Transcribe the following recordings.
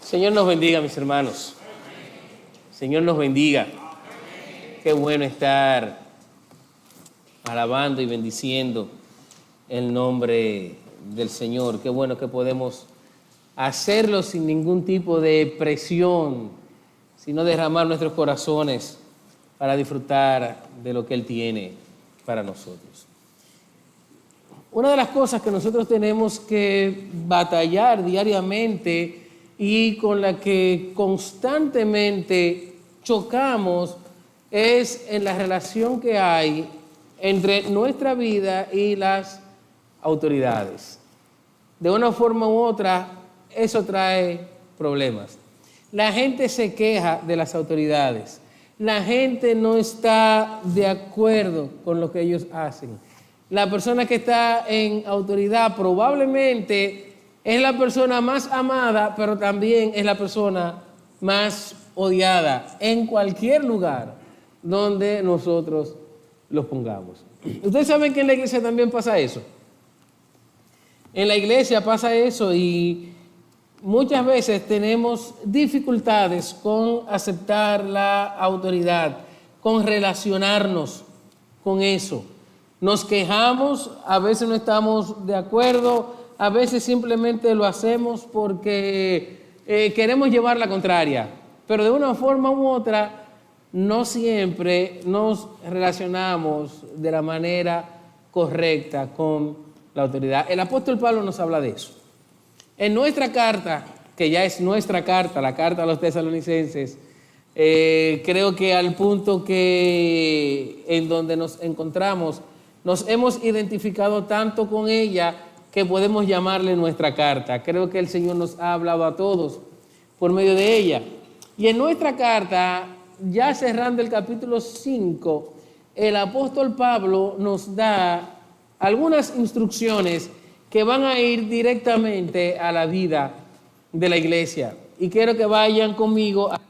Señor nos bendiga, mis hermanos. Señor nos bendiga. Qué bueno estar alabando y bendiciendo el nombre del Señor. Qué bueno que podemos hacerlo sin ningún tipo de presión, sino derramar nuestros corazones para disfrutar de lo que Él tiene para nosotros. Una de las cosas que nosotros tenemos que batallar diariamente y con la que constantemente chocamos es en la relación que hay entre nuestra vida y las autoridades. De una forma u otra, eso trae problemas. La gente se queja de las autoridades. La gente no está de acuerdo con lo que ellos hacen. La persona que está en autoridad probablemente es la persona más amada, pero también es la persona más odiada en cualquier lugar donde nosotros los pongamos. Ustedes saben que en la iglesia también pasa eso. En la iglesia pasa eso y muchas veces tenemos dificultades con aceptar la autoridad, con relacionarnos con eso. Nos quejamos, a veces no estamos de acuerdo, a veces simplemente lo hacemos porque queremos llevar la contraria, pero de una forma u otra no siempre nos relacionamos de la manera correcta con la autoridad. El apóstol Pablo nos habla de eso. En nuestra carta, que ya es nuestra carta, la carta a los tesalonicenses, creo que al punto que en donde nos encontramos, nos hemos identificado tanto con ella que podemos llamarle nuestra carta. Creo que el Señor nos ha hablado a todos por medio de ella. Y en nuestra carta, ya cerrando el capítulo 5, el apóstol Pablo nos da algunas instrucciones que van a ir directamente a la vida de la iglesia. Y quiero que vayan conmigo al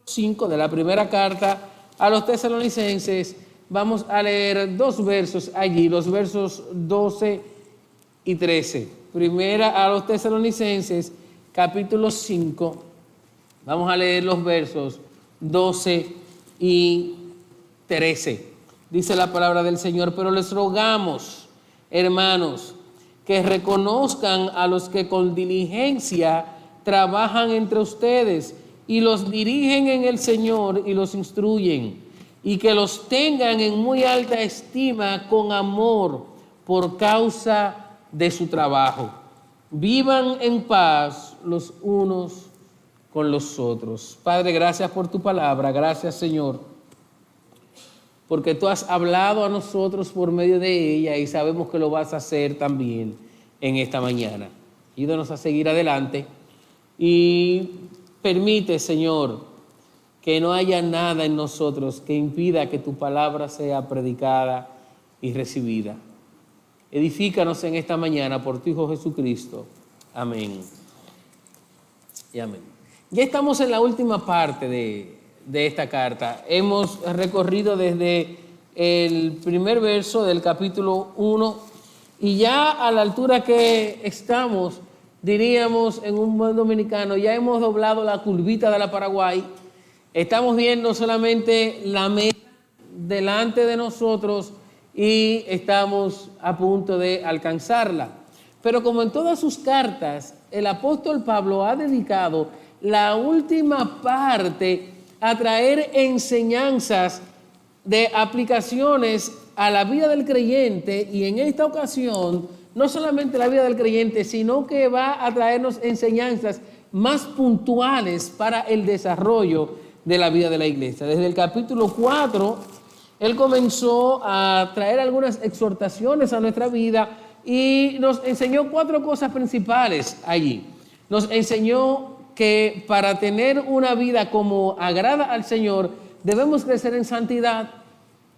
5 de la primera carta a los tesalonicenses. Vamos a leer dos versos allí, los versos 12 y 13. Primera a los tesalonicenses, capítulo 5. Vamos a leer los versos 12 y 13. Dice la palabra del Señor: pero les rogamos, hermanos, que reconozcan a los que con diligencia trabajan entre ustedes y los dirigen en el Señor y los instruyen, y que los tengan en muy alta estima con amor por causa de su trabajo. Vivan en paz los unos con los otros. Padre, gracias por tu palabra. Gracias, Señor, porque tú has hablado a nosotros por medio de ella y sabemos que lo vas a hacer también en esta mañana. Ayúdanos a seguir adelante y permite, Señor, que no haya nada en nosotros que impida que tu palabra sea predicada y recibida. Edifícanos en esta mañana por tu Hijo Jesucristo. Amén y amén. Ya estamos en la última parte de esta carta. Hemos recorrido desde el primer verso del capítulo 1 y ya a la altura que estamos, diríamos en un buen dominicano, ya hemos doblado la curvita de la Paraguay. Estamos viendo solamente la meta delante de nosotros y estamos a punto de alcanzarla. Pero como en todas sus cartas, el apóstol Pablo ha dedicado la última parte a traer enseñanzas de aplicaciones a la vida del creyente, y en esta ocasión no solamente la vida del creyente, sino que va a traernos enseñanzas más puntuales para el desarrollo de la vida de la iglesia. Desde el capítulo 4, él comenzó a traer algunas exhortaciones a nuestra vida y nos enseñó 4 cosas principales allí. Nos enseñó que para tener una vida como agrada al Señor, debemos crecer en santidad,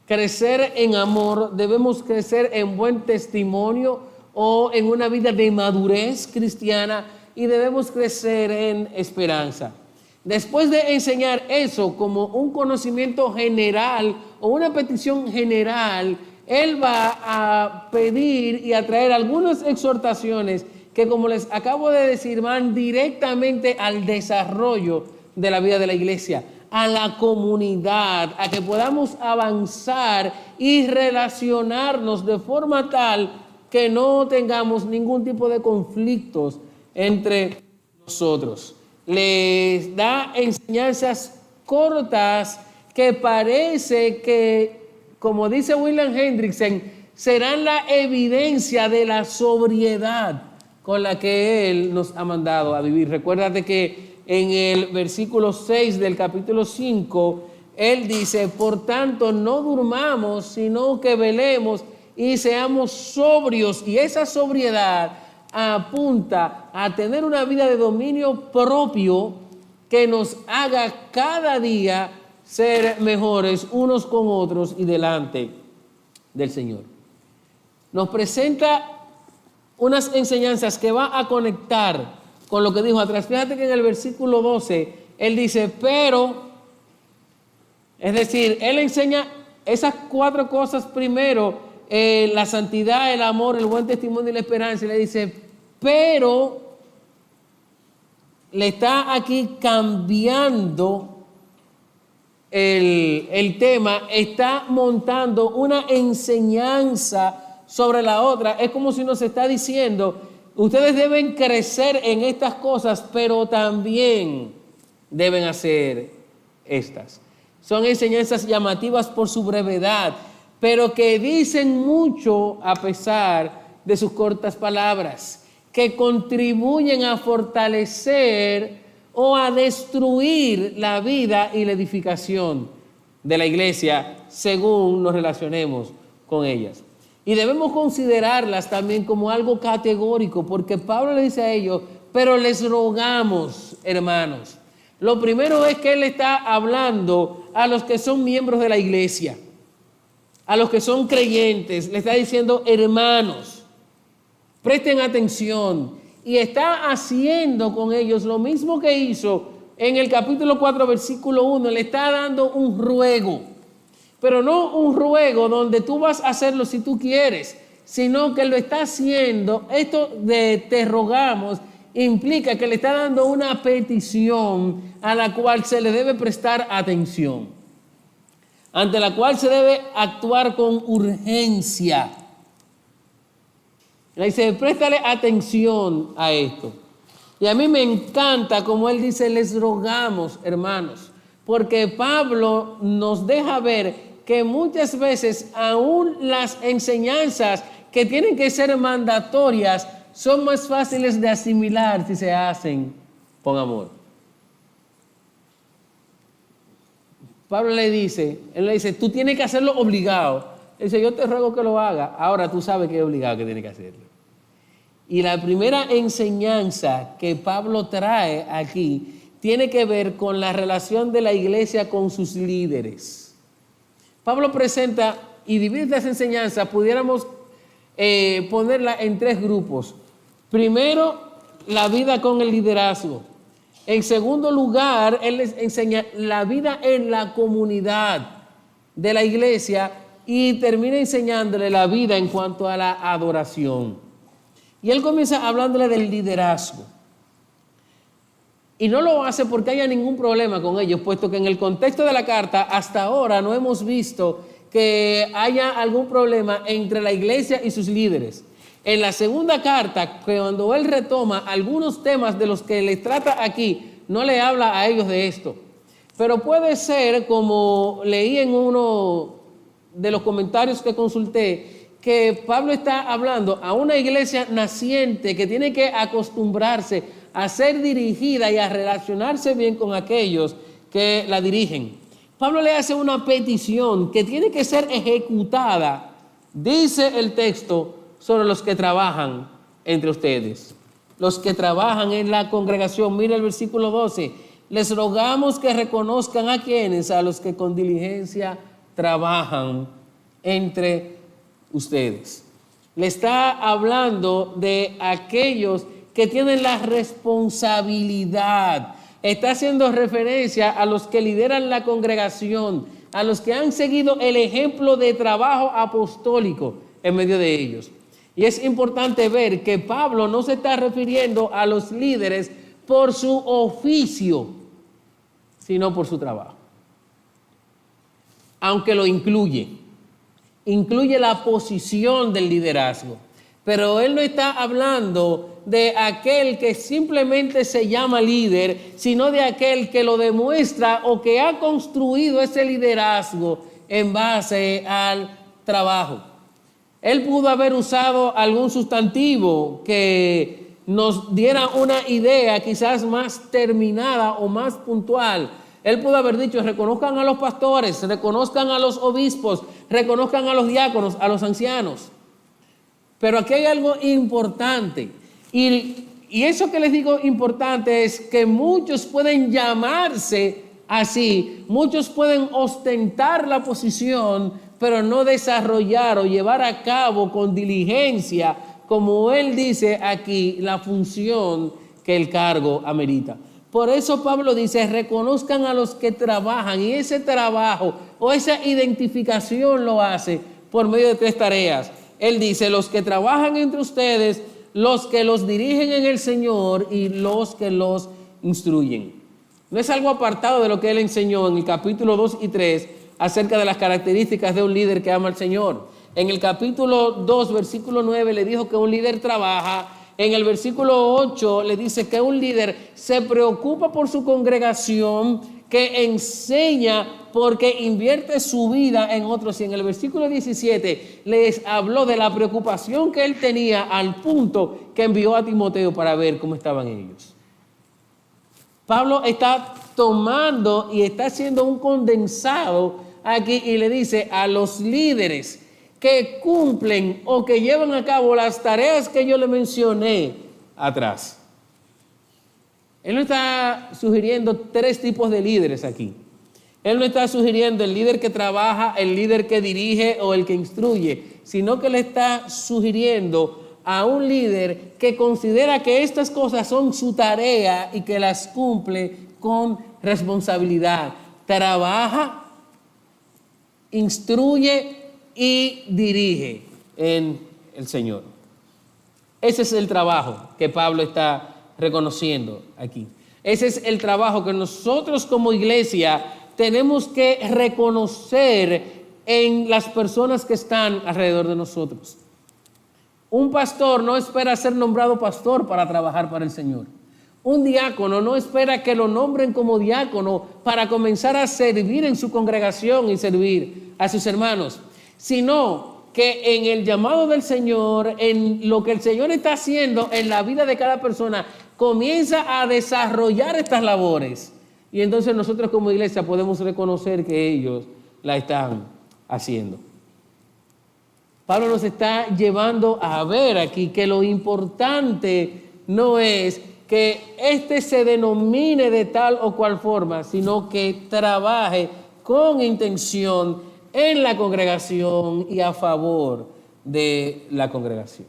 crecer en amor, debemos crecer en buen testimonio o en una vida de madurez cristiana, y debemos crecer en esperanza. Después de enseñar eso como un conocimiento general o una petición general, él va a pedir y a traer algunas exhortaciones que que, como les acabo de decir, van directamente al desarrollo de la vida de la iglesia, a la comunidad, a que podamos avanzar y relacionarnos de forma tal que no tengamos ningún tipo de conflictos entre nosotros. Les da enseñanzas cortas que parece que, como dice William Hendrickson, serán la evidencia de la sobriedad con la que Él nos ha mandado a vivir. Recuérdate que en el versículo 6 del capítulo 5, Él dice: por tanto, no durmamos, sino que velemos y seamos sobrios. Y esa sobriedad apunta a tener una vida de dominio propio que nos haga cada día ser mejores unos con otros y delante del Señor. Nos presenta unas enseñanzas que va a conectar con lo que dijo atrás. Fíjate que en el versículo 12, Él dice, pero, es decir, Él enseña esas 4 cosas primero, la santidad, el amor, el buen testimonio y la esperanza, y le dice, pero, le está aquí cambiando el tema, está montando una enseñanza sobre la otra. Es como si nos está diciendo, ustedes deben crecer en estas cosas, pero también deben hacer estas. Son enseñanzas llamativas por su brevedad, pero que dicen mucho a pesar de sus cortas palabras, que contribuyen a fortalecer o a destruir la vida y la edificación de la iglesia según nos relacionemos con ellas. Y debemos considerarlas también como algo categórico, porque Pablo le dice a ellos, pero les rogamos, hermanos. Lo primero es que él está hablando a los que son miembros de la iglesia, a los que son creyentes, le está diciendo, hermanos, presten atención. Y está haciendo con ellos lo mismo que hizo en el capítulo 4, versículo 1. Le está dando un ruego. Pero no un ruego donde tú vas a hacerlo si tú quieres, sino que lo está haciendo. Esto de te rogamos implica que le está dando una petición a la cual se le debe prestar atención, ante la cual se debe actuar con urgencia. Le dice, préstale atención a esto. Y a mí me encanta como él dice, les rogamos, hermanos, porque Pablo nos deja ver que muchas veces aún las enseñanzas que tienen que ser mandatorias son más fáciles de asimilar si se hacen con amor. Pablo le dice, él le dice, tú tienes que hacerlo obligado. Él dice, yo te ruego que lo haga. Ahora tú sabes que es obligado que tienes que hacerlo. Y la primera enseñanza que Pablo trae aquí tiene que ver con la relación de la iglesia con sus líderes. Pablo presenta y divide estas enseñanzas, pudiéramos ponerla en 3 grupos. Primero, la vida con el liderazgo. En segundo lugar, él les enseña la vida en la comunidad de la iglesia y termina enseñándole la vida en cuanto a la adoración. Y él comienza hablándole del liderazgo. Y no lo hace porque haya ningún problema con ellos, puesto que en el contexto de la carta hasta ahora no hemos visto que haya algún problema entre la iglesia y sus líderes. En la segunda carta, cuando él retoma algunos temas de los que les trata aquí, no le habla a ellos de esto. Pero puede ser, como leí en uno de los comentarios que consulté, que Pablo está hablando a una iglesia naciente que tiene que acostumbrarse a ser dirigida y a relacionarse bien con aquellos que la dirigen. Pablo le hace una petición que tiene que ser ejecutada, dice el texto, sobre los que trabajan entre ustedes, los que trabajan en la congregación. Mira el versículo 12, les rogamos que reconozcan a quienes, a los que con diligencia trabajan entre ustedes. Le está hablando de aquellos que tienen la responsabilidad. Está haciendo referencia a los que lideran la congregación, a los que han seguido el ejemplo de trabajo apostólico en medio de ellos. Y es importante ver que Pablo no se está refiriendo a los líderes por su oficio, sino por su trabajo. Aunque lo incluye la posición del liderazgo. Pero él no está hablando de aquel que simplemente se llama líder, sino de aquel que lo demuestra o que ha construido ese liderazgo en base al trabajo. Él pudo haber usado algún sustantivo que nos diera una idea quizás más terminada o más puntual. Él pudo haber dicho: reconozcan a los pastores, reconozcan a los obispos, reconozcan a los diáconos, a los ancianos. Pero aquí hay algo importante. Y eso que les digo importante es que muchos pueden llamarse así, muchos pueden ostentar la posición, pero no desarrollar o llevar a cabo con diligencia, como él dice aquí, la función que el cargo amerita. Por eso Pablo dice: reconozcan a los que trabajan, y ese trabajo o esa identificación lo hace por medio de 3 tareas. Él dice: los que trabajan entre ustedes, los que los dirigen en el Señor y los que los instruyen. No es algo apartado de lo que él enseñó en el capítulo 2 y 3 acerca de las características de un líder que ama al Señor. En el capítulo 2, versículo 9, le dijo que un líder trabaja. En el versículo 8 le dice que un líder se preocupa por su congregación, que enseña porque invierte su vida en otros. Y en el versículo 17 les habló de la preocupación que él tenía, al punto que envió a Timoteo para ver cómo estaban ellos. Pablo está tomando y está haciendo un condensado aquí y le dice a los líderes que cumplen o que llevan a cabo las tareas que yo le mencioné atrás. Él no está sugiriendo 3 tipos de líderes aquí. Él no está sugiriendo el líder que trabaja, el líder que dirige o el que instruye, sino que le está sugiriendo a un líder que considera que estas cosas son su tarea y que las cumple con responsabilidad. Trabaja, instruye y dirige en el Señor. Ese es el trabajo que Pablo está reconociendo aquí. Ese es el trabajo que nosotros como iglesia tenemos que reconocer en las personas que están alrededor de nosotros. Un pastor no espera ser nombrado pastor para trabajar para el Señor. Un diácono no espera que lo nombren como diácono para comenzar a servir en su congregación y servir a sus hermanos, sino que en el llamado del Señor, en lo que el Señor está haciendo en la vida de cada persona, comienza a desarrollar estas labores. Y entonces nosotros como iglesia podemos reconocer que ellos la están haciendo. Pablo nos está llevando a ver aquí que lo importante no es que éste se denomine de tal o cual forma, sino que trabaje con intención en la congregación y a favor de la congregación.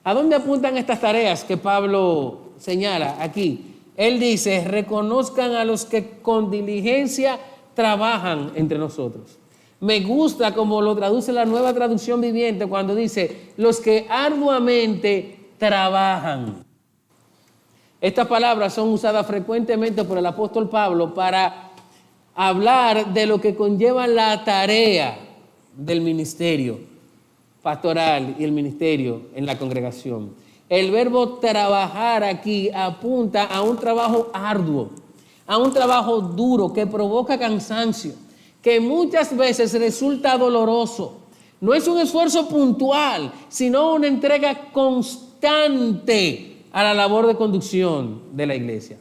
¿A dónde apuntan estas tareas que Pablo señala aquí? Él dice: reconozcan a los que con diligencia trabajan entre nosotros. Me gusta como lo traduce la Nueva Traducción Viviente cuando dice: los que arduamente trabajan. Estas palabras son usadas frecuentemente por el apóstol Pablo para hablar de lo que conlleva la tarea del ministerio pastoral y el ministerio en la congregación. El verbo trabajar aquí apunta a un trabajo arduo, a un trabajo duro que provoca cansancio, que muchas veces resulta doloroso. No es un esfuerzo puntual, sino una entrega constante a la labor de conducción de la iglesia.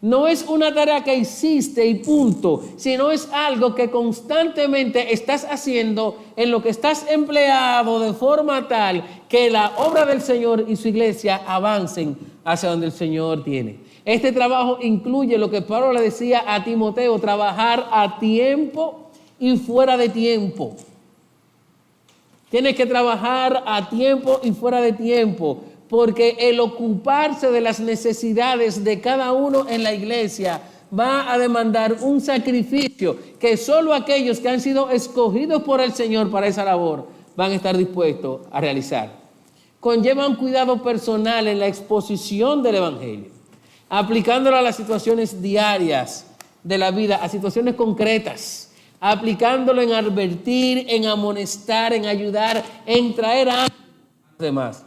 No es una tarea que hiciste y punto, sino es algo que constantemente estás haciendo, en lo que estás empleado de forma tal que la obra del Señor y su iglesia avancen hacia donde el Señor tiene. Este trabajo incluye lo que Pablo le decía a Timoteo: trabajar a tiempo y fuera de tiempo. Tienes que trabajar a tiempo y fuera de tiempo, porque el ocuparse de las necesidades de cada uno en la iglesia va a demandar un sacrificio que solo aquellos que han sido escogidos por el Señor para esa labor van a estar dispuestos a realizar. conlleva un cuidado personal en la exposición del Evangelio, aplicándolo a las situaciones diarias de la vida, a situaciones concretas, aplicándolo en advertir, en amonestar, en ayudar, en traer a los demás.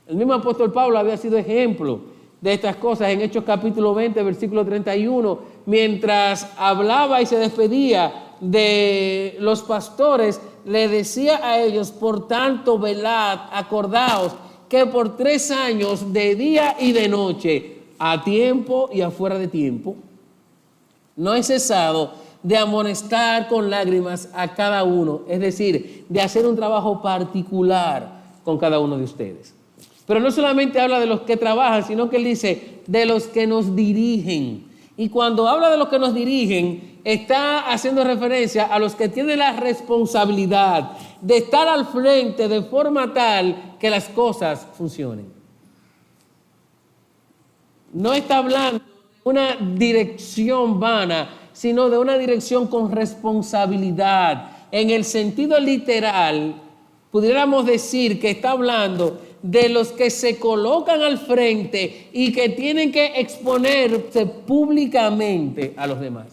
El mismo apóstol Pablo había sido ejemplo de estas cosas en Hechos capítulo 20, versículo 31, mientras hablaba y se despedía de los pastores, le decía a ellos: por tanto, velad, acordaos que por 3 años, de día y de noche, a tiempo y afuera de tiempo, no he cesado de amonestar con lágrimas a cada uno, es decir, de hacer un trabajo particular con cada uno de ustedes. Pero no solamente habla de los que trabajan, sino que él dice de los que nos dirigen. Y cuando habla de los que nos dirigen, está haciendo referencia a los que tienen la responsabilidad de estar al frente de forma tal que las cosas funcionen. No está hablando de una dirección vana, sino de una dirección con responsabilidad. En el sentido literal, pudiéramos decir que está hablando de los que se colocan al frente y que tienen que exponerse públicamente a los demás.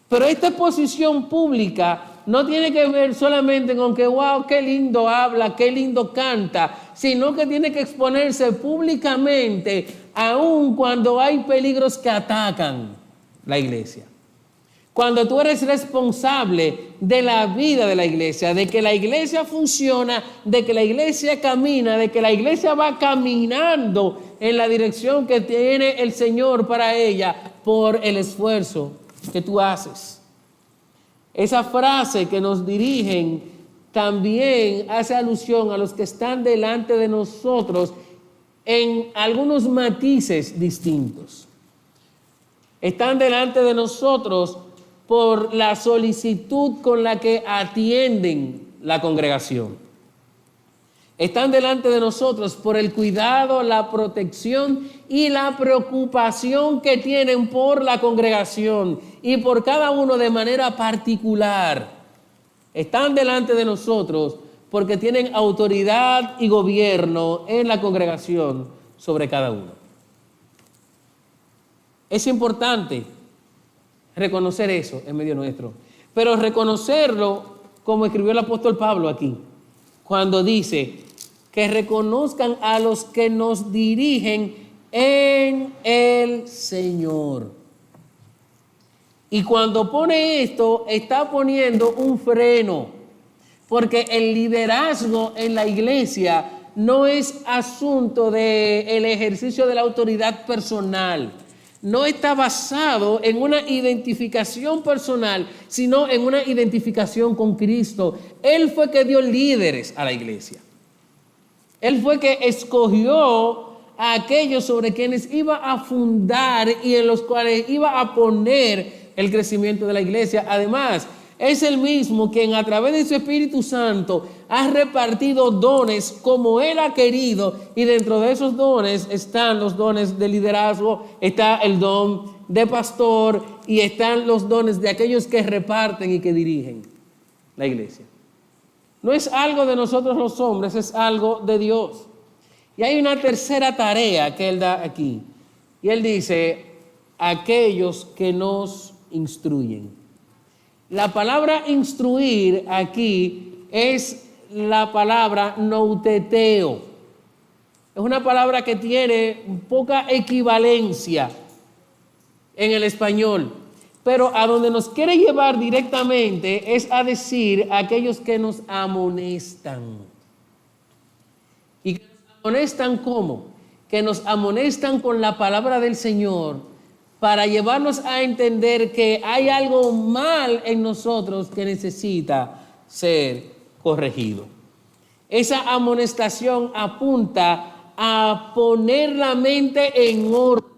Pero esta exposición pública no tiene que ver solamente con que, wow, qué lindo habla, qué lindo canta, sino que tiene que exponerse públicamente, aun cuando hay peligros que atacan la iglesia. Cuando tú eres responsable de la vida de la iglesia, de que la iglesia funciona, de que la iglesia camina, de que la iglesia va caminando en la dirección que tiene el Señor para ella por el esfuerzo que tú haces. Esa frase que nos dirigen también hace alusión a los que están delante de nosotros en algunos matices distintos. Están delante de nosotros por la solicitud con la que atienden la congregación. Están delante de nosotros por el cuidado, la protección y la preocupación que tienen por la congregación y por cada uno de manera particular. Están delante de nosotros porque tienen autoridad y gobierno en la congregación sobre cada uno. Es importante reconocer eso en medio nuestro, pero reconocerlo como escribió el apóstol Pablo aquí, cuando dice que reconozcan a los que nos dirigen en el Señor. Y cuando pone esto, está poniendo un freno, porque el liderazgo en la iglesia no es asunto del ejercicio de la autoridad personal. No está basado en una identificación personal, sino en una identificación con Cristo. Él fue que dio líderes a la iglesia. Él fue que escogió a aquellos sobre quienes iba a fundar y en los cuales iba a poner el crecimiento de la iglesia. Además, es el mismo quien a través de su Espíritu Santo ha repartido dones como Él ha querido, y dentro de esos dones están los dones de liderazgo, está el don de pastor y están los dones de aquellos que reparten y que dirigen la iglesia. No es algo de nosotros los hombres, es algo de Dios. Y hay una tercera tarea que Él da aquí. Y Él dice, aquellos que nos instruyen. La palabra instruir aquí es la palabra nouteteo. Es una palabra que tiene poca equivalencia en el español, pero a donde nos quiere llevar directamente es a decir aquellos que nos amonestan. ¿Y que nos amonestan cómo? Que nos amonestan con la palabra del Señor, para llevarnos a entender que hay algo mal en nosotros que necesita ser corregido. Esa amonestación apunta a poner la mente en orden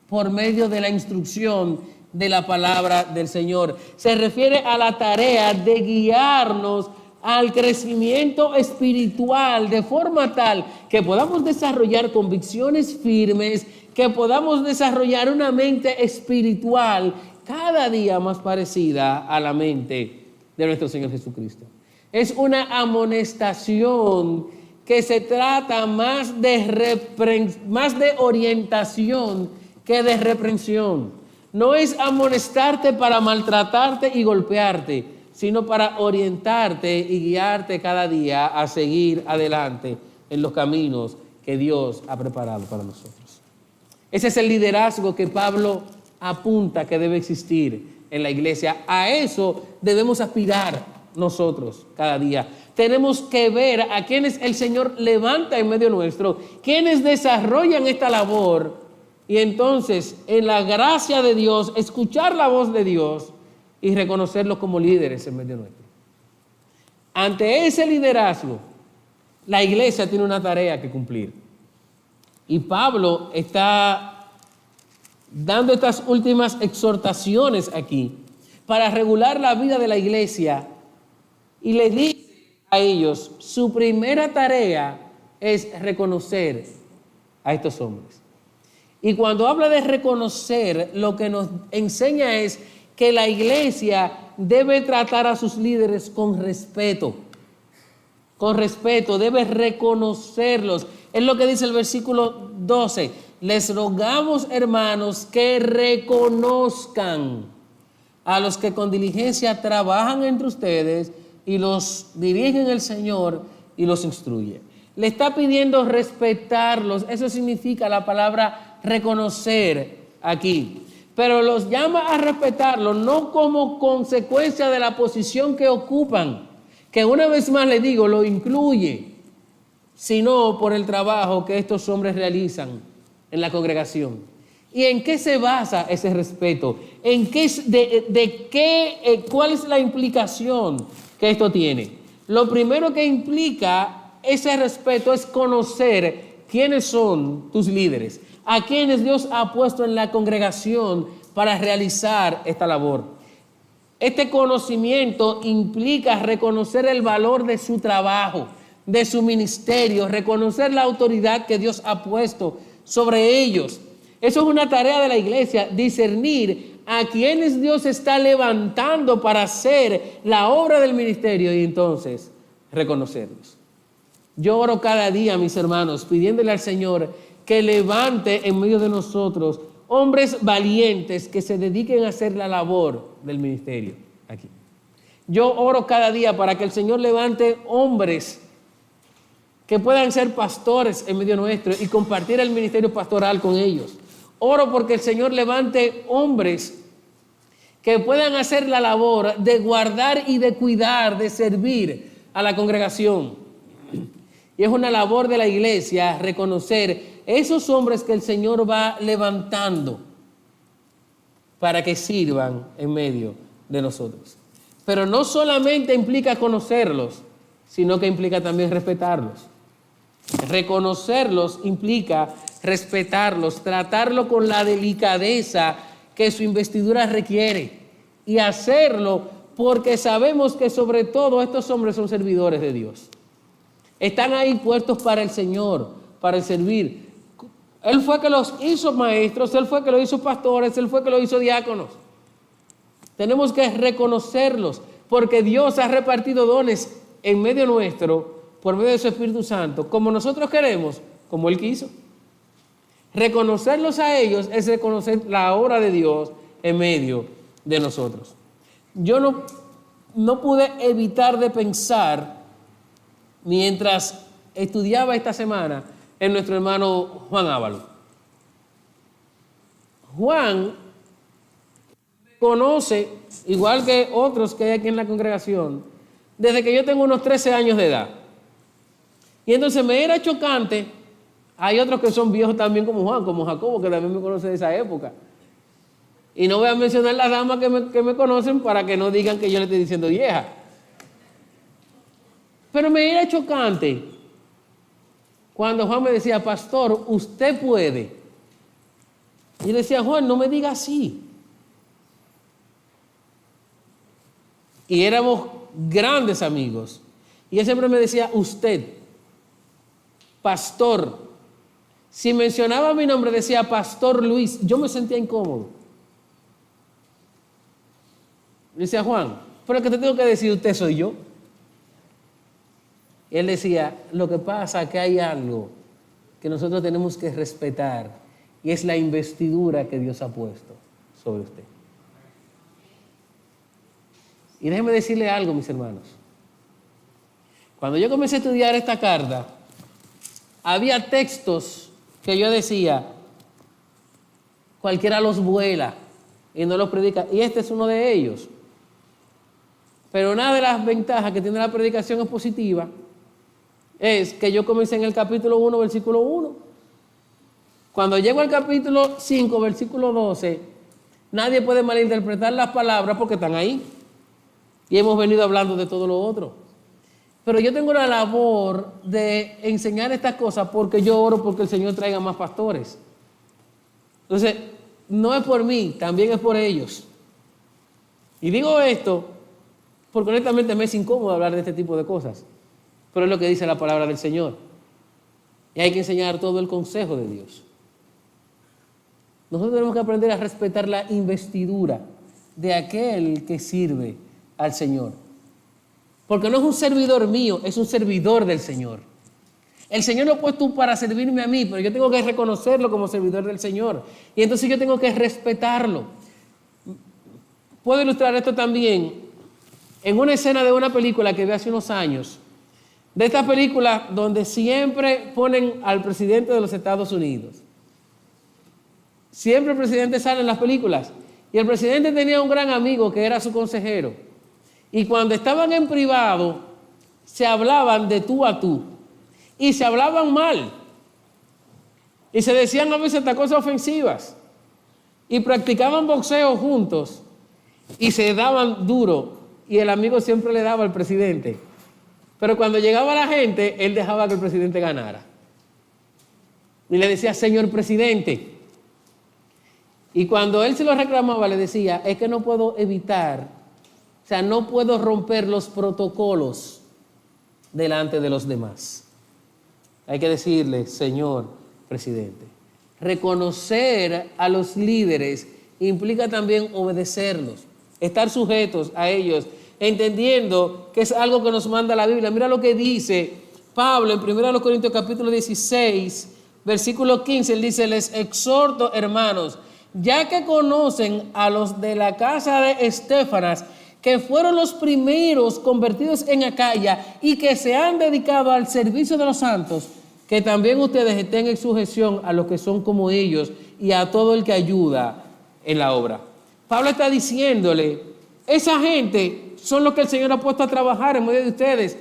por medio de la instrucción de la palabra del Señor. Se refiere a la tarea de guiarnos al crecimiento espiritual de forma tal que podamos desarrollar convicciones firmes, que podamos desarrollar una mente espiritual cada día más parecida a la mente de nuestro Señor Jesucristo. Es una amonestación que se trata más de orientación que de reprensión. No es amonestarte para maltratarte y golpearte, sino para orientarte y guiarte cada día a seguir adelante en los caminos que Dios ha preparado para nosotros. Ese es el liderazgo que Pablo apunta que debe existir en la iglesia. A eso debemos aspirar nosotros cada día. Tenemos que ver a quienes el Señor levanta en medio nuestro, quienes desarrollan esta labor, y entonces en la gracia de Dios, escuchar la voz de Dios y reconocerlos como líderes en medio nuestro. Ante ese liderazgo, la iglesia tiene una tarea que cumplir. Y Pablo está dando estas últimas exhortaciones aquí para regular la vida de la iglesia, y le dice a ellos, su primera tarea es reconocer a estos hombres. Y cuando habla de reconocer, lo que nos enseña es que la iglesia debe tratar a sus líderes con respeto. Con respeto, debe reconocerlos. Es lo que dice el versículo 12. Les rogamos, hermanos, que reconozcan a los que con diligencia trabajan entre ustedes y los dirigen el Señor y los instruye. Le está pidiendo respetarlos. Eso significa la palabra reconocer aquí. Pero los llama a respetarlos no como consecuencia de la posición que ocupan, que una vez más le digo, lo incluye, sino por el trabajo que estos hombres realizan en la congregación. ¿Y en qué se basa ese respeto? ¿En qué, cuál es la implicación que esto tiene? Lo primero que implica ese respeto es conocer quiénes son tus líderes, a quienes Dios ha puesto en la congregación para realizar esta labor. Este conocimiento implica reconocer el valor de su trabajo, de su ministerio, reconocer la autoridad que Dios ha puesto sobre ellos. Eso es una tarea de la iglesia, discernir a quienes Dios está levantando para hacer la obra del ministerio y entonces reconocerlos. Yo oro cada día, mis hermanos, pidiéndole al Señor que levante en medio de nosotros hombres valientes que se dediquen a hacer la labor del ministerio aquí. Yo oro cada día para que el Señor levante hombres que puedan ser pastores en medio nuestro y compartir el ministerio pastoral con ellos. Oro porque el Señor levante hombres que puedan hacer la labor de guardar y de cuidar, de servir a la congregación. Y es una labor de la iglesia reconocer esos hombres que el Señor va levantando para que sirvan en medio de nosotros. Pero no solamente implica conocerlos, sino que implica también respetarlos. Reconocerlos implica respetarlos, tratarlo con la delicadeza que su investidura requiere y hacerlo porque sabemos que sobre todo estos hombres son servidores de Dios. Están ahí puestos para el Señor, para el servir. Él fue que los hizo maestros, Él fue que los hizo pastores, Él fue que los hizo diáconos. Tenemos que reconocerlos porque Dios ha repartido dones en medio nuestro por medio de su Espíritu Santo, como nosotros queremos, como Él quiso. Reconocerlos a ellos es reconocer la obra de Dios en medio de nosotros. Yo no pude evitar de pensar, mientras estudiaba esta semana, en nuestro hermano Juan Ávalo. Juan conoce, igual que otros que hay aquí en la congregación, desde que yo tengo unos 13 años de edad. Y entonces me era chocante. Hay otros que son viejos también como Juan, como Jacobo, que también me conoce de esa época. Y no voy a mencionar las damas que me conocen para que no digan que yo le estoy diciendo vieja. Pero me era chocante cuando Juan me decía, pastor, usted puede. Y yo decía, Juan, no me diga así. Y éramos grandes amigos. Y él siempre me decía, usted, pastor. Si mencionaba mi nombre, decía Pastor Luis. Yo me sentía incómodo. Y decía, Juan, pero que te tengo que decir, usted soy yo. Y él decía, lo que pasa es que hay algo que nosotros tenemos que respetar, y es la investidura que Dios ha puesto sobre usted. Y déjeme decirle algo, mis hermanos. Cuando yo comencé a estudiar esta carta, había textos que yo decía, cualquiera los vuela y no los predica, y este es uno de ellos. Pero una de las ventajas que tiene la predicación es positiva, es que yo comencé en el capítulo 1, versículo 1. Cuando llego al capítulo 5, versículo 12, nadie puede malinterpretar las palabras porque están ahí. Y hemos venido hablando de todo lo otro. Pero yo tengo la labor de enseñar estas cosas porque yo oro porque el Señor traiga más pastores. Entonces, no es por mí, también es por ellos. Y digo esto porque honestamente me es incómodo hablar de este tipo de cosas. Pero es lo que dice la palabra del Señor. Y hay que enseñar todo el consejo de Dios. Nosotros tenemos que aprender a respetar la investidura de aquel que sirve al Señor. Porque no es un servidor mío, es un servidor del Señor. El Señor lo ha puesto para servirme a mí, pero yo tengo que reconocerlo como servidor del Señor. Y entonces yo tengo que respetarlo. Puedo ilustrar esto también en una escena de una película que vi hace unos años. De esta película donde siempre ponen al presidente de los Estados Unidos. Siempre el presidente sale en las películas. Y el presidente tenía un gran amigo que era su consejero. Y cuando estaban en privado, se hablaban de tú a tú. Y se hablaban mal. Y se decían a veces hasta cosas ofensivas. Y practicaban boxeo juntos. Y se daban duro. Y el amigo siempre le daba al presidente. Pero cuando llegaba la gente, él dejaba que el presidente ganara. Y le decía, señor presidente. Y cuando él se lo reclamaba, le decía, es que no puedo evitar, o sea, no puedo romper los protocolos delante de los demás. Hay que decirle, señor presidente. Reconocer a los líderes implica también obedecerlos, estar sujetos a ellos, entendiendo que es algo que nos manda la Biblia. Mira lo que dice Pablo en 1 Corintios capítulo 16, versículo 15. Él dice, les exhorto, hermanos, ya que conocen a los de la casa de Estéfanas, que fueron los primeros convertidos en Acaya y que se han dedicado al servicio de los santos, que también ustedes estén en sujeción a los que son como ellos y a todo el que ayuda en la obra. Pablo está diciéndole, esa gente son los que el Señor ha puesto a trabajar en medio de ustedes.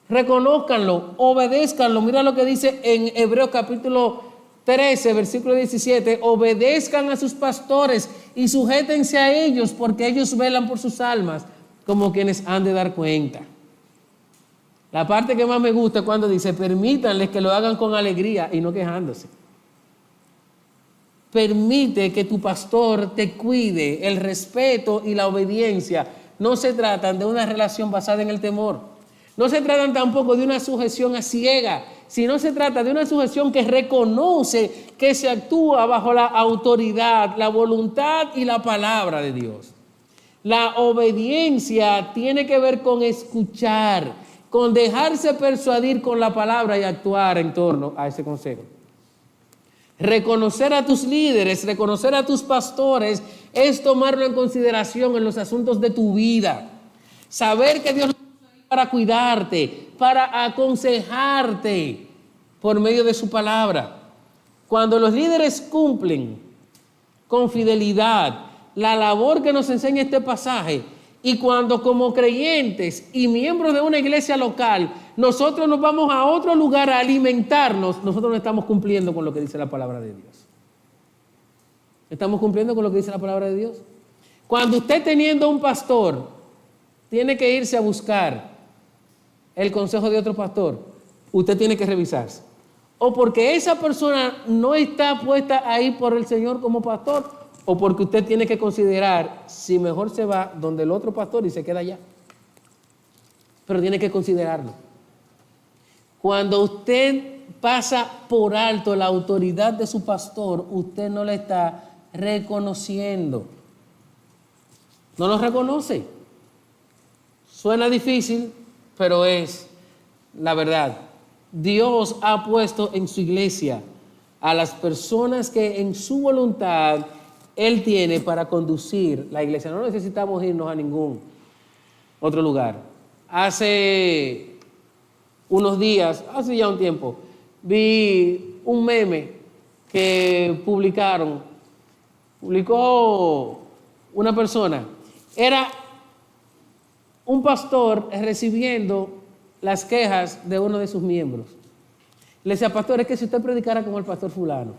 Reconózcanlo, obedézcanlo. Mira lo que dice en Hebreos capítulo 13, versículo 17, obedezcan a sus pastores y sujétense a ellos porque ellos velan por sus almas como quienes han de dar cuenta. La parte que más me gusta es cuando dice, permítanles que lo hagan con alegría y no quejándose. Permite que tu pastor te cuide. El respeto y la obediencia no se tratan de una relación basada en el temor. No se tratan tampoco de una sujeción a ciega, sino se trata de una sujeción que reconoce que se actúa bajo la autoridad, la voluntad y la palabra de Dios. La obediencia tiene que ver con escuchar, con dejarse persuadir con la palabra y actuar en torno a ese consejo. Reconocer a tus líderes, reconocer a tus pastores, es tomarlo en consideración en los asuntos de tu vida. Saber que Dios lo puso ahí para cuidarte, para aconsejarte por medio de su palabra. Cuando los líderes cumplen con fidelidad la labor que nos enseña este pasaje, y cuando como creyentes y miembros de una iglesia local, nosotros nos vamos a otro lugar a alimentarnos, nosotros no estamos cumpliendo con lo que dice la palabra de Dios. ¿Estamos cumpliendo con lo que dice la palabra de Dios? Cuando usted teniendo un pastor, tiene que irse a buscar el consejo de otro pastor, usted tiene que revisarse. O porque esa persona no está puesta ahí por el Señor como pastor, o porque usted tiene que considerar si mejor se va donde el otro pastor y se queda allá. Pero tiene que considerarlo. Cuando usted pasa por alto la autoridad de su pastor, usted no le está reconociendo. No lo reconoce. Suena difícil, pero es la verdad, Dios ha puesto en su iglesia a las personas que en su voluntad Él tiene para conducir la iglesia. No necesitamos irnos a ningún otro lugar. Hace unos días, hace ya un tiempo, vi un meme que publicó una persona. Era un pastor recibiendo las quejas de uno de sus miembros. Le decía, pastor, es que si usted predicara como el pastor fulano.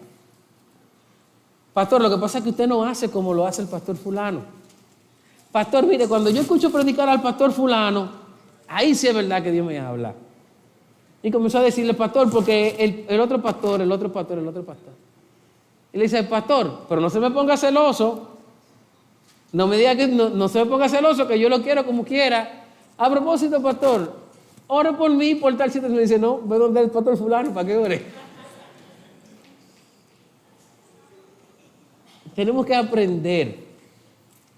Pastor, lo que pasa es que usted no hace como lo hace el pastor fulano. Pastor, mire, cuando yo escucho predicar al pastor fulano, ahí sí es verdad que Dios me habla. Y comenzó a decirle, pastor, porque el otro pastor. Y le dice, pastor, pero no se me ponga celoso. No me diga que no se me ponga celoso, que yo lo quiero como quiera. A propósito, pastor, ore por mí, por tal sitio. Y me dice, no, ve donde el pastor fulano, ¿para qué ore? Tenemos que aprender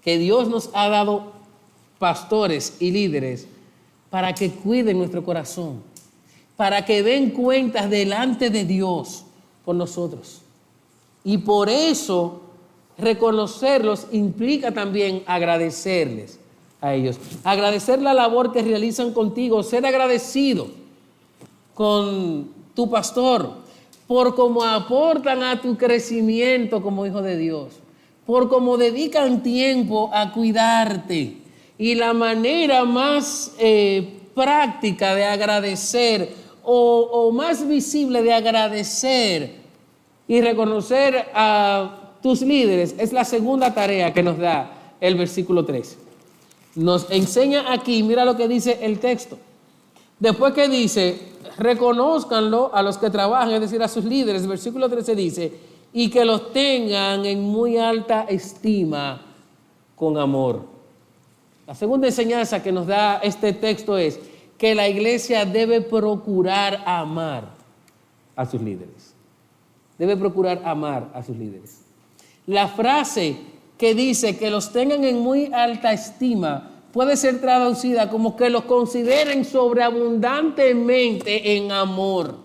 que Dios nos ha dado pastores y líderes para que cuiden nuestro corazón, para que den cuentas delante de Dios por nosotros. Y por eso reconocerlos implica también agradecerles a ellos. Agradecer la labor que realizan contigo, ser agradecido con tu pastor, por cómo aportan a tu crecimiento como hijo de Dios, por cómo dedican tiempo a cuidarte. Y la manera más práctica de agradecer o más visible de agradecer y reconocer a tus líderes es la segunda tarea que nos da el versículo 13. Nos enseña aquí, mira lo que dice el texto. Después que dice, reconózcanlo a los que trabajan, es decir, a sus líderes. El versículo 13 dice, y que los tengan en muy alta estima con amor. La segunda enseñanza que nos da este texto es que la iglesia debe procurar amar a sus líderes. Debe procurar amar a sus líderes. La frase que dice que los tengan en muy alta estima puede ser traducida como que los consideren sobreabundantemente en amor.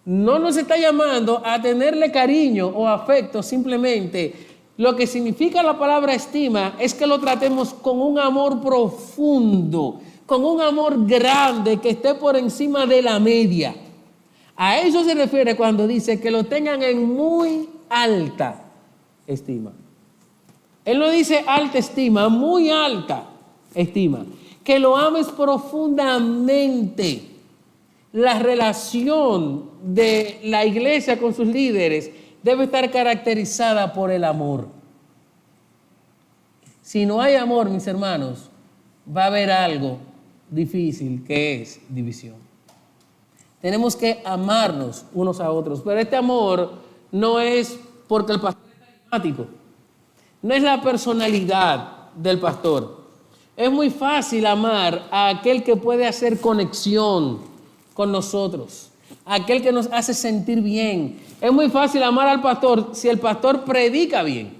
No nos está llamando a tenerle cariño o afecto, simplemente lo que significa la palabra estima es que lo tratemos con un amor profundo, con un amor grande que esté por encima de la media. A eso se refiere cuando dice que lo tengan en muy alta estima. Él no dice alta estima, muy alta estima. Que lo ames profundamente. La relación de la iglesia con sus líderes debe estar caracterizada por el amor. Si no hay amor, mis hermanos, va a haber algo difícil que es división. Tenemos que amarnos unos a otros, pero este amor no es porque el pastor es carismático. No es la personalidad del pastor. Es muy fácil amar a aquel que puede hacer conexión con nosotros, a aquel que nos hace sentir bien. Es muy fácil amar al pastor si el pastor predica bien.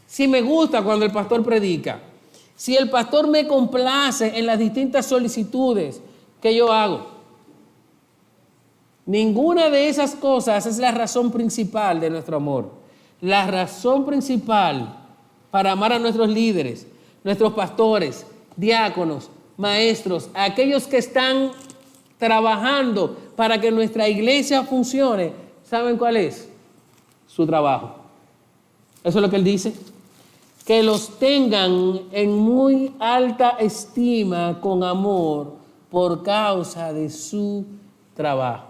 Si me gusta cuando el pastor predica. Si el pastor me complace en las distintas solicitudes que yo hago. Ninguna de esas cosas es la razón principal de nuestro amor. La razón principal para amar a nuestros líderes, nuestros pastores, diáconos, maestros, aquellos que están trabajando para que nuestra iglesia funcione, ¿saben cuál es? Su trabajo. Eso es lo que él dice. Que los tengan en muy alta estima con amor por causa de su trabajo.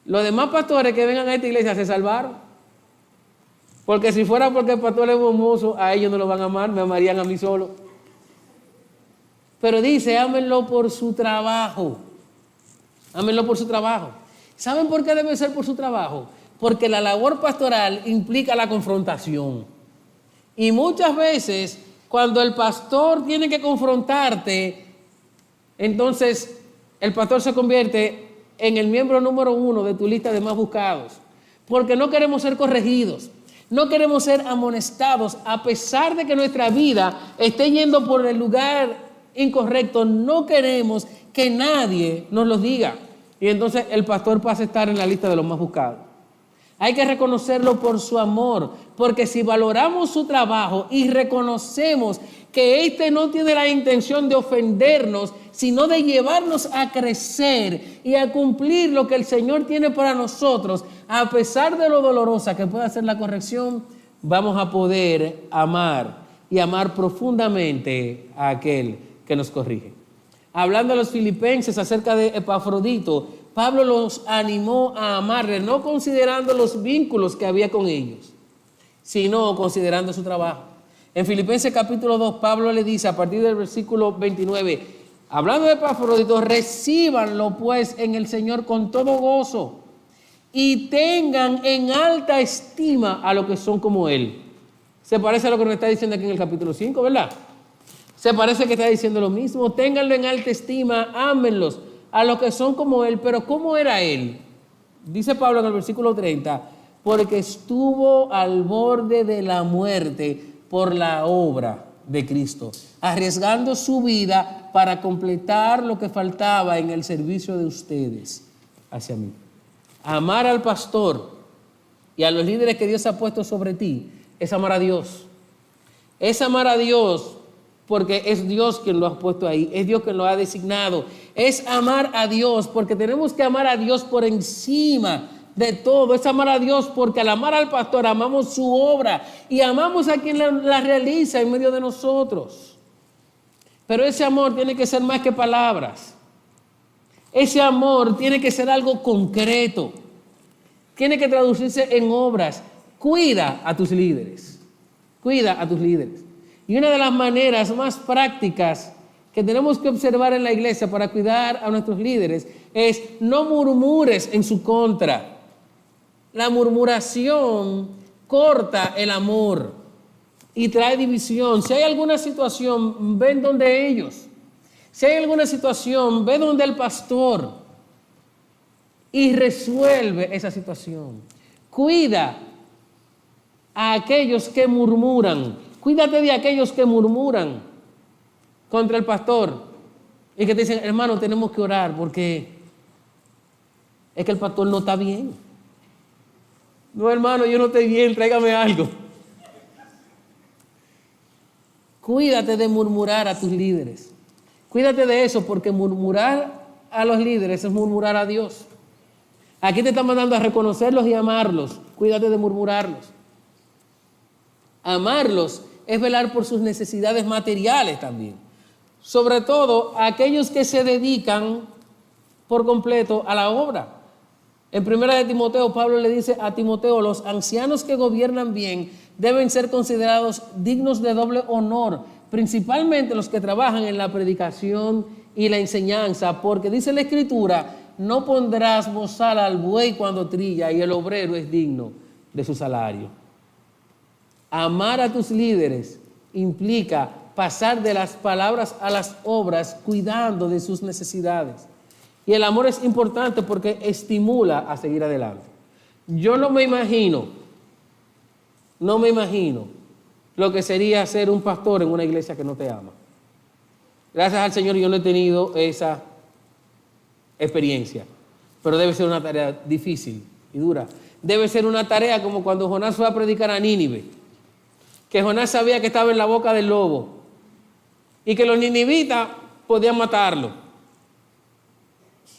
Los demás pastores que vengan a esta iglesia se salvaron. Porque si fuera porque el pastor es famoso, a ellos no lo van a amar, me amarían a mí solo. Pero dice, ámenlo por su trabajo. Ámenlo por su trabajo. ¿Saben por qué debe ser por su trabajo? Porque la labor pastoral implica la confrontación. Y muchas veces, cuando el pastor tiene que confrontarte, entonces el pastor se convierte en el miembro número 1 de tu lista de más buscados. Porque no queremos ser corregidos. No queremos ser amonestados a pesar de que nuestra vida esté yendo por el lugar incorrectos, no queremos que nadie nos los diga. Y entonces el pastor pasa a estar en la lista de los más buscados. Hay que reconocerlo por su amor, porque si valoramos su trabajo y reconocemos que éste no tiene la intención de ofendernos, sino de llevarnos a crecer y a cumplir lo que el Señor tiene para nosotros, a pesar de lo dolorosa que pueda ser la corrección, vamos a poder amar y amar profundamente a aquel que nos corrige. Hablando a los filipenses acerca de Epafrodito, Pablo los animó a amarle, no considerando los vínculos que había con ellos, sino considerando su trabajo. En Filipenses capítulo 2, Pablo le dice a partir del versículo 29, hablando de Epafrodito, recíbanlo pues en el Señor con todo gozo y tengan en alta estima a los que son como él. Se parece a lo que nos está diciendo aquí en el capítulo 5, ¿verdad? Se parece que está diciendo lo mismo. Ténganlo en alta estima, ámenlos a los que son como él. Pero ¿cómo era él? Dice Pablo en el versículo 30, porque estuvo al borde de la muerte por la obra de Cristo, arriesgando su vida para completar lo que faltaba en el servicio de ustedes hacia mí. Amar al pastor y a los líderes que Dios ha puesto sobre ti es amar a Dios. Es amar a Dios porque es Dios quien lo ha puesto ahí, es Dios quien lo ha designado. Es amar a Dios porque tenemos que amar a Dios por encima de todo. Es amar a Dios porque al amar al pastor amamos su obra y amamos a quien la realiza en medio de nosotros. Pero ese amor tiene que ser más que palabras. Ese amor tiene que ser algo concreto. Tiene que traducirse en obras. Cuida a tus líderes. Cuida a tus líderes. Y una de las maneras más prácticas que tenemos que observar en la iglesia para cuidar a nuestros líderes es no murmures en su contra. La murmuración corta el amor y trae división. Si hay alguna situación, ven donde ellos. Si hay alguna situación, ve donde el pastor y resuelve esa situación. Cuida a aquellos que murmuran. Cuídate de aquellos que murmuran contra el pastor y que te dicen, hermano, tenemos que orar porque es que el pastor no está bien. No, hermano, yo no estoy bien, tráigame algo. Cuídate de murmurar a tus líderes. Cuídate de eso, porque murmurar a los líderes es murmurar a Dios. Aquí te están mandando a reconocerlos y amarlos. Cuídate de murmurarlos. Amarlos es velar por sus necesidades materiales también. Sobre todo aquellos que se dedican por completo a la obra. En 1 de Timoteo, Pablo le dice a Timoteo, los ancianos que gobiernan bien deben ser considerados dignos de doble honor, principalmente los que trabajan en la predicación y la enseñanza, porque dice la Escritura, no pondrás bozal al buey cuando trilla y el obrero es digno de su salario. Amar a tus líderes implica pasar de las palabras a las obras, cuidando de sus necesidades. Y el amor es importante porque estimula a seguir adelante. Yo no me imagino lo que sería ser un pastor en una iglesia que no te ama. Gracias al Señor yo no he tenido esa experiencia, pero debe ser una tarea difícil y dura. Debe ser una tarea como cuando Jonás fue a predicar a Nínive, que Jonás sabía que estaba en la boca del lobo y que los ninivitas podían matarlo.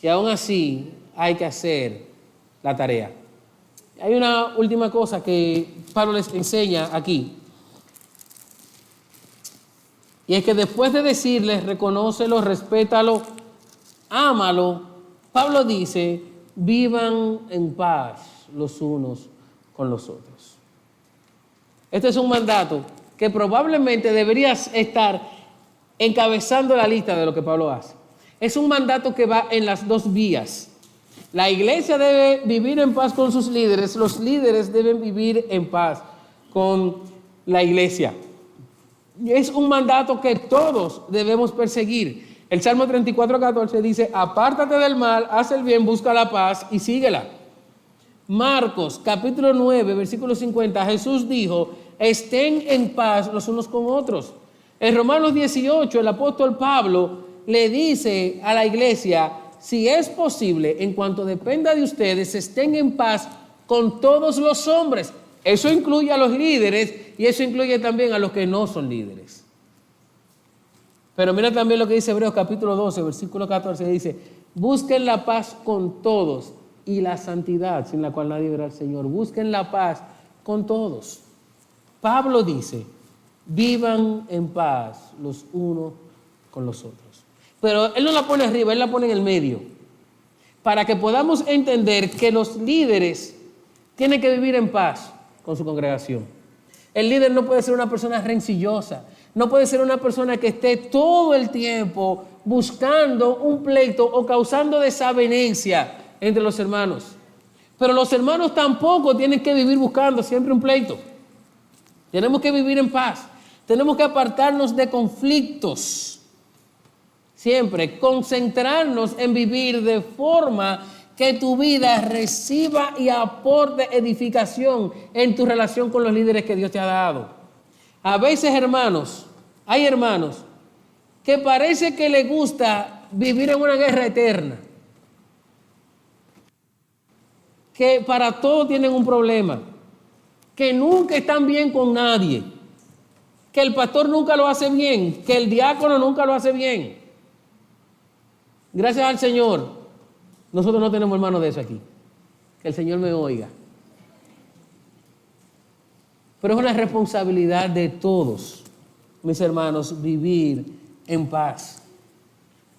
Y aún así hay que hacer la tarea. Hay una última cosa que Pablo les enseña aquí. Y es que después de decirles, reconócelo, respétalo, ámalo, Pablo dice, vivan en paz los unos con los otros. Este es un mandato que probablemente deberías estar encabezando la lista de lo que Pablo hace. Es un mandato que va en las dos vías. La iglesia debe vivir en paz con sus líderes, los líderes deben vivir en paz con la iglesia. Es un mandato que todos debemos perseguir. El Salmo 34:14 dice, apártate del mal, haz el bien, busca la paz y síguela. Marcos capítulo 9, versículo 50, Jesús dijo, estén en paz los unos con otros. En Romanos 18, el apóstol Pablo le dice a la iglesia, si es posible, en cuanto dependa de ustedes, estén en paz con todos los hombres. Eso incluye a los líderes y eso incluye también a los que no son líderes. Pero mira también lo que dice Hebreos capítulo 12, versículo 14, dice, busquen la paz con todos y la santidad sin la cual nadie verá al Señor. Busquen la paz con todos. Pablo dice, vivan en paz los unos con los otros. Pero él no la pone arriba, él la pone en el medio. Para que podamos entender que los líderes tienen que vivir en paz con su congregación. El líder no puede ser una persona rencillosa, no puede ser una persona que esté todo el tiempo buscando un pleito o causando desavenencia entre los hermanos. Pero los hermanos tampoco tienen que vivir buscando siempre un pleito. Tenemos que vivir en paz. Tenemos que apartarnos de conflictos. Siempre concentrarnos en vivir de forma que tu vida reciba y aporte edificación en tu relación con los líderes que Dios te ha dado. A veces, hermanos, hay hermanos que parece que les gusta vivir en una guerra eterna. Que para todo tienen un problema. Que nunca están bien con nadie. Que el pastor nunca lo hace bien. Que el diácono nunca lo hace bien. Gracias al Señor, nosotros no tenemos hermanos de eso aquí. Que el Señor me oiga. Pero es una responsabilidad de todos, mis hermanos, vivir en paz.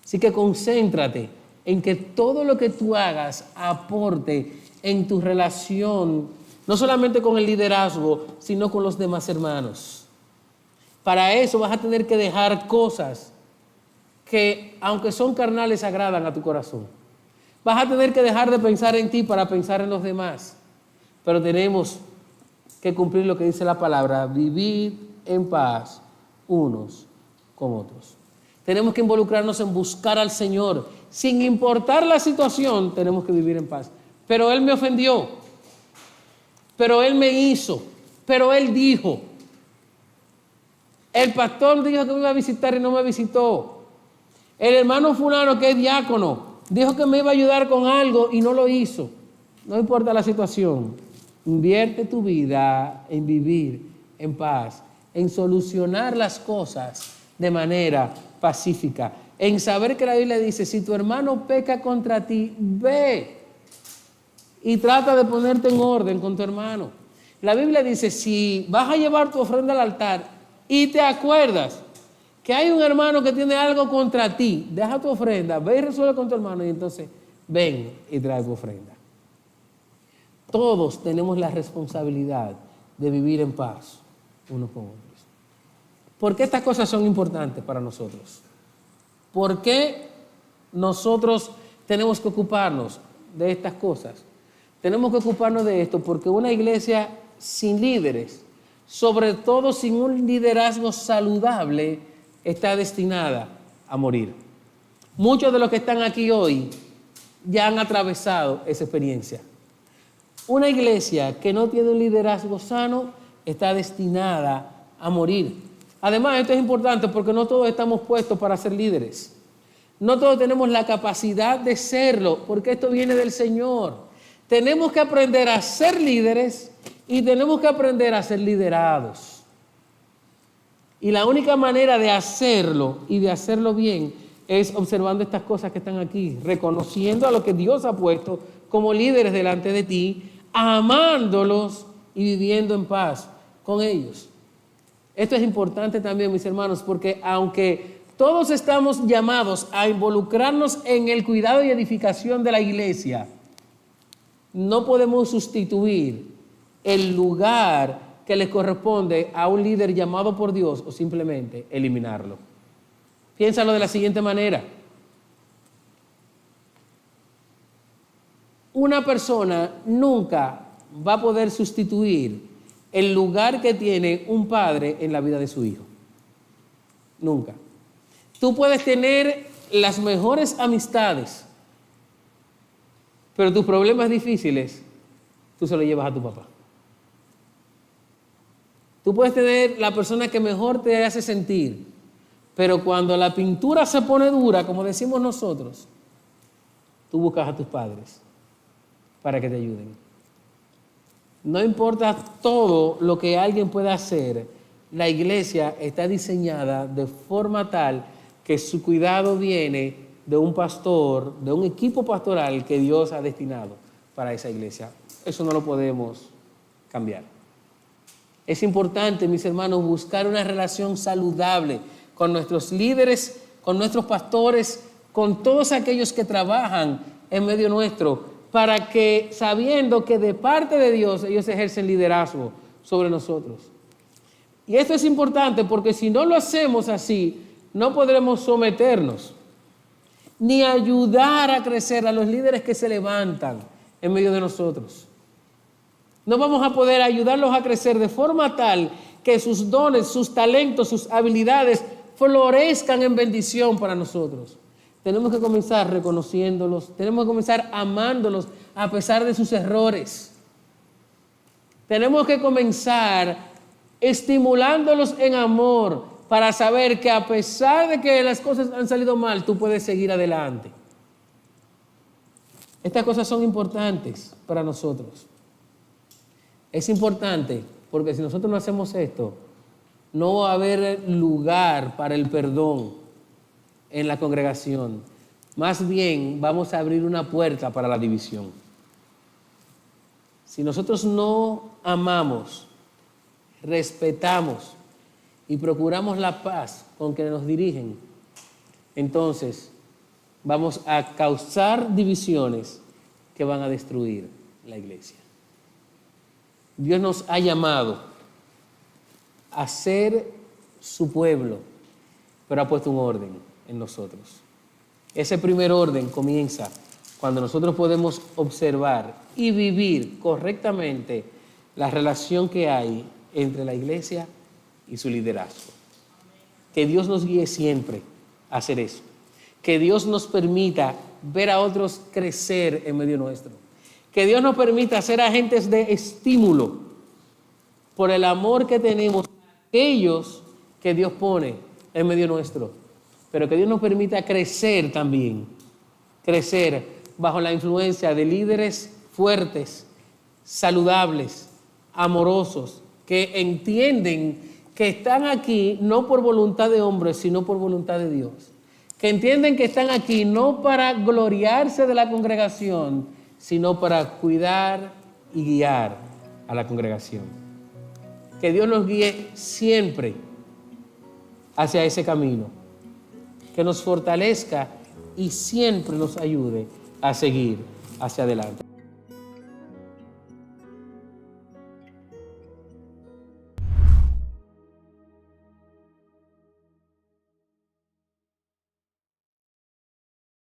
Así que concéntrate en que todo lo que tú hagas aporte en tu relación, no solamente con el liderazgo, sino con los demás hermanos. Para eso vas a tener que dejar cosas que, aunque son carnales, agradan a tu corazón. Vas a tener que dejar de pensar en ti para pensar en los demás. Pero tenemos que cumplir lo que dice la palabra, vivir en paz unos con otros. Tenemos que involucrarnos en buscar al Señor. Sin importar la situación, tenemos que vivir en paz. Pero Él me ofendió. Pero Él me hizo. Pero Él dijo. El pastor dijo que me iba a visitar y no me visitó. El hermano fulano que es diácono dijo que me iba a ayudar con algo y no lo hizo. No importa la situación. Invierte tu vida en vivir en paz, en solucionar las cosas de manera pacífica, en saber que la Biblia dice, si tu hermano peca contra ti, ve y trata de ponerte en orden con tu hermano. La Biblia dice, si vas a llevar tu ofrenda al altar y te acuerdas que hay un hermano que tiene algo contra ti, deja tu ofrenda, ve y resuelve con tu hermano y entonces ven y trae tu ofrenda. Todos tenemos la responsabilidad de vivir en paz unos con otros. ¿Por qué estas cosas son importantes para nosotros? ¿Por qué nosotros tenemos que ocuparnos de estas cosas? Tenemos que ocuparnos de esto porque una iglesia sin líderes, sobre todo sin un liderazgo saludable, está destinada a morir. Muchos de los que están aquí hoy ya han atravesado esa experiencia. Una iglesia que no tiene un liderazgo sano está destinada a morir. Además, esto es importante porque no todos estamos puestos para ser líderes. No todos tenemos la capacidad de serlo porque esto viene del Señor. Tenemos que aprender a ser líderes y tenemos que aprender a ser liderados. Y la única manera de hacerlo y de hacerlo bien es observando estas cosas que están aquí, reconociendo a lo que Dios ha puesto como líderes delante de ti, amándolos y viviendo en paz con ellos. Esto es importante también, mis hermanos, porque aunque todos estamos llamados a involucrarnos en el cuidado y edificación de la iglesia, no podemos sustituir el lugar que les corresponde a un líder llamado por Dios o simplemente eliminarlo. Piénsalo de la siguiente manera. Una persona nunca va a poder sustituir el lugar que tiene un padre en la vida de su hijo. Nunca. Tú puedes tener las mejores amistades, pero tus problemas difíciles, tú se los llevas a tu papá. Tú puedes tener la persona que mejor te hace sentir, Pero cuando la pintura se pone dura, como decimos nosotros, tú buscas a tus padres para que te ayuden. No importa todo lo que alguien pueda hacer, la iglesia está diseñada de forma tal que su cuidado viene de un pastor, de un equipo pastoral que Dios ha destinado para esa iglesia. Eso no lo podemos cambiar. Es importante, mis hermanos, buscar una relación saludable con nuestros líderes, con nuestros pastores, con todos aquellos que trabajan en medio nuestro, para que, sabiendo que de parte de Dios ellos ejercen liderazgo sobre nosotros. Y esto es importante porque si no lo hacemos así, no podremos someternos ni ayudar a crecer a los líderes que se levantan en medio de nosotros. No vamos a poder ayudarlos a crecer de forma tal que sus dones, sus talentos, sus habilidades florezcan en bendición para nosotros. Tenemos que comenzar reconociéndolos, tenemos que comenzar amándolos a pesar de sus errores. Tenemos que comenzar estimulándolos en amor para saber que a pesar de que las cosas han salido mal, tú puedes seguir adelante. Estas cosas son importantes para nosotros. Es importante porque si nosotros no hacemos esto, no va a haber lugar para el perdón en la congregación. Más bien vamos a abrir una puerta para la división. Si nosotros no amamos, respetamos y procuramos la paz con que nos dirigen, entonces vamos a causar divisiones que van a destruir la iglesia. Dios nos ha llamado a ser su pueblo, pero ha puesto un orden en nosotros. Ese primer orden comienza cuando nosotros podemos observar y vivir correctamente la relación que hay entre la iglesia y su liderazgo. Que Dios nos guíe siempre a hacer eso. Que Dios nos permita ver a otros crecer en medio nuestro. Que Dios nos permita ser agentes de estímulo por el amor que tenemos a aquellos que Dios pone en medio nuestro. Pero que Dios nos permita crecer también. Crecer bajo la influencia de líderes fuertes, saludables, amorosos, que entienden que están aquí no por voluntad de hombres, sino por voluntad de Dios. Que entienden que están aquí no para gloriarse de la congregación, sino para cuidar y guiar a la congregación. Que Dios nos guíe siempre hacia ese camino. Que nos fortalezca y siempre nos ayude a seguir hacia adelante.